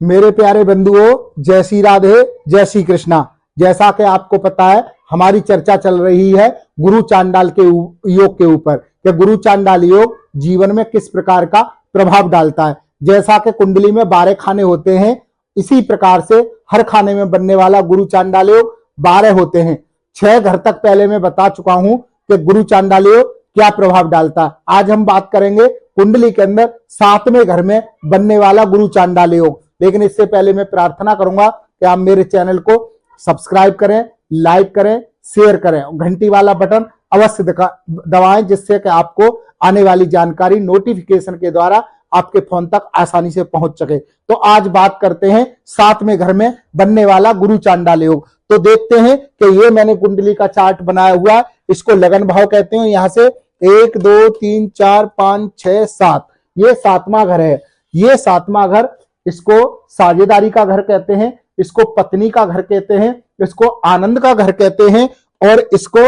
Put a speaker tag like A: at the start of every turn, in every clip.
A: मेरे प्यारे बंधुओं, जय श्री राधे, जय श्री कृष्णा। जैसा कि आपको पता है, हमारी चर्चा चल रही है गुरु चांडाल के योग के ऊपर कि गुरु चांडाल योग जीवन में किस प्रकार का प्रभाव डालता है। जैसा कि कुंडली में 12 खाने होते हैं, इसी प्रकार से हर खाने में बनने वाला गुरु चांडाल योग 12 होते हैं। 6 घर तक पहले मैं बता चुका हूं कि गुरु चांडाल योग क्या प्रभाव डालता है। आज हम बात करेंगे कुंडली के अंदर 7वें घर में बनने वाला गुरु चांडाल योग। लेकिन इससे पहले मैं प्रार्थना करूंगा कि आप मेरे चैनल को सब्सक्राइब करें, लाइक करें, शेयर करें, घंटी वाला बटन अवश्य दबाएं, जिससे कि आपको आने वाली जानकारी नोटिफिकेशन के द्वारा आपके फोन तक आसानी से पहुंच सके। तो आज बात करते हैं 7वें घर में बनने वाला गुरु चांडाल योग। तो देखते हैं कि ये मैंने कुंडली का चार्ट बनाया हुआ है, इसको लगन भाव कहते हैं। यहां से 1 2 3 4 5 6 7, ये 7वां घर है। ये 7वां घर, इसको साझेदारी का घर कहते हैं, इसको पत्नी का घर कहते हैं, इसको आनंद का घर कहते हैं और इसको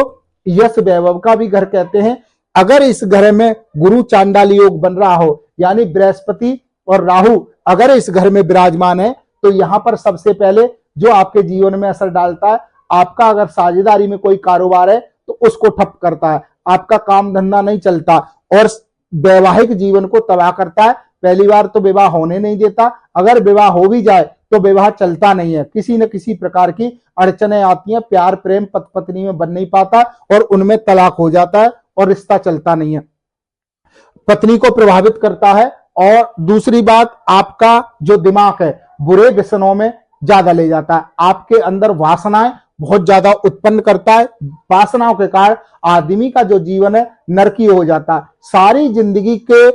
A: यश वैभव का भी घर कहते हैं। अगर इस घर में गुरु चांडाल योग बन रहा हो, यानी बृहस्पति और राहु अगर इस घर में विराजमान है, तो यहां पर सबसे पहले जो आपके जीवन में असर डालता है, आपका अगर साझेदारी में कोई कारोबार है तो उसको ठप करता है, आपका काम धंधा नहीं चलता और वैवाहिक जीवन को तबाह करता है। पहली बार तो विवाह होने नहीं देता, अगर विवाह हो भी जाए तो विवाह चलता नहीं है, किसी न किसी प्रकार की अड़चने आती हैं, प्यार प्रेम पति पत्नी में बन नहीं पाता और उनमें तलाक हो जाता है और रिश्ता चलता नहीं है, पत्नी को प्रभावित करता है। और दूसरी बात, आपका जो दिमाग है बुरे व्यसनों में ज्यादा ले जाता है, आपके अंदर वासनाएं बहुत ज्यादा उत्पन्न करता है। वासनाओं के कारण आदमी का जो जीवन है नरकीय हो जाता है, सारी जिंदगी के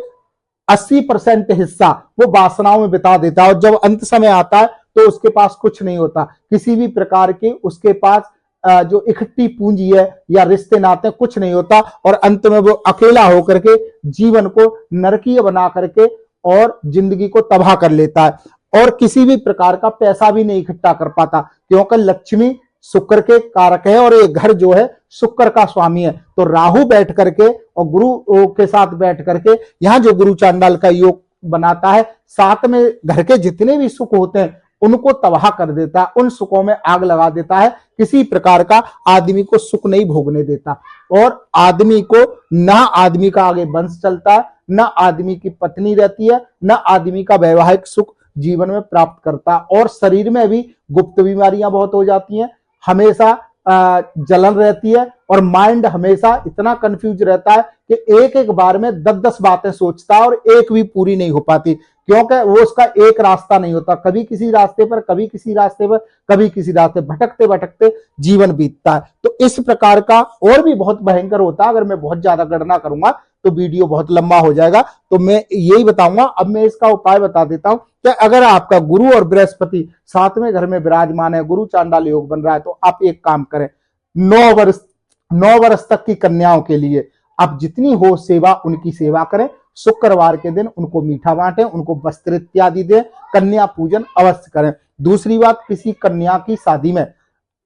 A: 80% हिस्सा वो वासनाओं में बिता देता है और जब अंत समय आता है तो उसके पास कुछ नहीं होता, किसी भी प्रकार की उसके पास जो इकट्ठी पूंजी है या रिश्ते नाते कुछ नहीं होता और अंत में वो अकेला होकर के जीवन को नरकीय बना करके और जिंदगी को तबाह कर लेता है और किसी भी प्रकार का पैसा भी नहीं इकट्ठा कर पाता, क्योंकि लक्ष्मी शुक्र के कारक है और ये घर जो है शुक्र का स्वामी है। तो राहु बैठ करके और गुरु के साथ बैठ करके यहाँ जो गुरु चांडाल का योग बनाता है, 7 में घर के जितने भी सुख होते हैं उनको तबाह कर देता है, उन सुखों में आग लगा देता है, किसी प्रकार का आदमी को सुख नहीं भोगने देता और आदमी को ना आदमी का आगे वंश चलता है, ना आदमी की पत्नी रहती है, ना आदमी का वैवाहिक सुख जीवन में प्राप्त करता। और शरीर में भी गुप्त बीमारियां बहुत हो जाती हैं, हमेशा जलन रहती है और माइंड हमेशा इतना कंफ्यूज रहता है कि एक एक बार में 10-10 बातें सोचता है और एक भी पूरी नहीं हो पाती, क्योंकि वो उसका एक रास्ता नहीं होता, कभी किसी रास्ते पर, कभी किसी रास्ते पर, कभी किसी रास्ते, भटकते भटकते जीवन बीतता है। तो इस प्रकार का और भी बहुत भयंकर होता है। अगर मैं बहुत ज्यादा गणना करूंगा तो वीडियो बहुत लंबा हो जाएगा, तो मैं यही बताऊंगा। अब मैं इसका उपाय बता देता हूं कि अगर आपका गुरु और बृहस्पति 7वें घर में विराजमान है, गुरु चांडाल योग बन रहा है, तो आप एक काम करें, 9 वर्ष तक की कन्याओं के लिए आप जितनी हो सेवा उनकी सेवा करें। शुक्रवार के दिन उनको मीठा बांटें, उनको वस्त्र इत्यादि दें, कन्या पूजन अवश्य करें। दूसरी बात, किसी कन्या की शादी में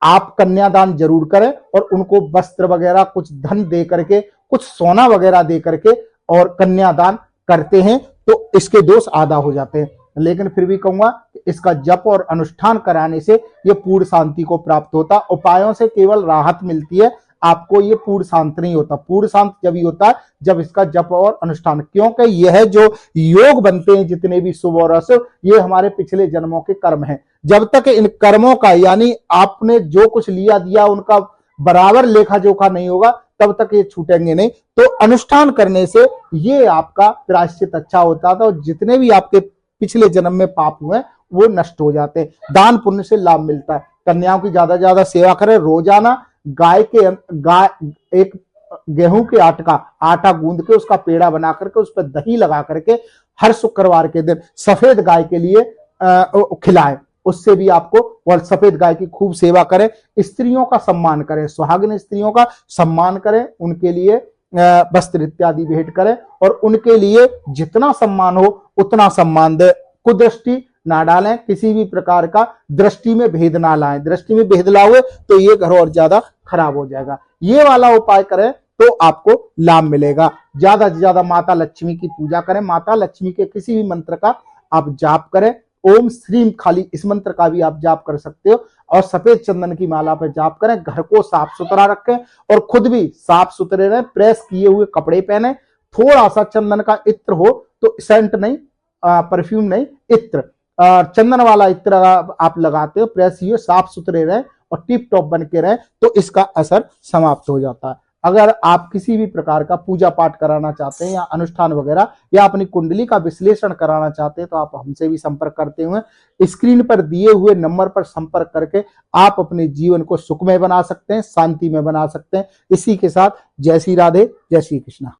A: आप कन्यादान जरूर करें और उनको वस्त्र वगैरह कुछ धन दे करके, कुछ सोना वगैरह दे करके और कन्यादान करते हैं तो इसके दोष आधा हो जाते हैं। लेकिन फिर भी कहूंगा कि इसका जप और अनुष्ठान कराने से ये पूर्ण शांति को प्राप्त होता। उपायों से केवल राहत मिलती है, आपको ये पूर्ण शांत नहीं होता। पूर्ण शांत जब ही होता है जब इसका जप और अनुष्ठान, क्योंकि यह जो योग बनते हैं जितने भी शुभ और अशुभ, ये हमारे पिछले जन्मों के कर्म हैं। जब तक इन कर्मों का, यानी आपने जो कुछ लिया दिया उनका बराबर लेखा जोखा नहीं होगा, तब तक ये छूटेंगे नहीं। तो अनुष्ठान करने से ये आपका प्रायश्चित अच्छा होता था और जितने भी आपके पिछले जन्म में पाप हुए वो नष्ट हो जाते हैं। दान पुण्य से लाभ मिलता है। कन्याओं की ज्यादा ज्यादा सेवा करें। रोजाना गाय एक गेहूं के आटा गूंद के उसका पेड़ा बना करके उस पर दही लगा करके हर शुक्रवार के दिन सफेद गाय के लिए खिलाएं, उससे भी आपको, और सफेद गाय की खूब सेवा करें। स्त्रियों का सम्मान करें, सुहागिन स्त्रियों का सम्मान करें, उनके लिए वस्त्र इत्यादि भेंट करें और उनके लिए जितना सम्मान हो उतना सम्मान दे। कुदृष्टि ना डालें, किसी भी प्रकार का दृष्टि में भेद ना लाएं। दृष्टि में भेद लाओगे तो ये घर और ज्यादा खराब हो जाएगा। ये वाला उपाय करें तो आपको लाभ मिलेगा। ज्यादा से ज्यादा माता लक्ष्मी की पूजा करें, माता लक्ष्मी के किसी भी मंत्र का आप जाप करें ओम श्रीम खाली इस मंत्र का भी आप जाप कर सकते हो और सफेद चंदन की माला पर जाप करें। घर को साफ सुथरा रखें और खुद भी साफ सुथरे रहें, प्रेस किए हुए कपड़े पहने, थोड़ा सा चंदन का इत्र हो तो सेंट नहीं, परफ्यूम नहीं, इत्र, चंदन वाला इत्र आप लगाते हो, प्रेस ये साफ सुथरे रहे और टिप टॉप बन के रहे तो इसका असर समाप्त हो जाता है। अगर आप किसी भी प्रकार का पूजा पाठ कराना चाहते हैं या अनुष्ठान वगैरह या अपनी कुंडली का विश्लेषण कराना चाहते हैं तो आप हमसे भी संपर्क करते हुए स्क्रीन पर दिए हुए नंबर पर संपर्क करके आप अपने जीवन को सुखमय बना सकते हैं, शांति में बना सकते हैं। इसी के साथ जय श्री राधे, जय श्री कृष्णा।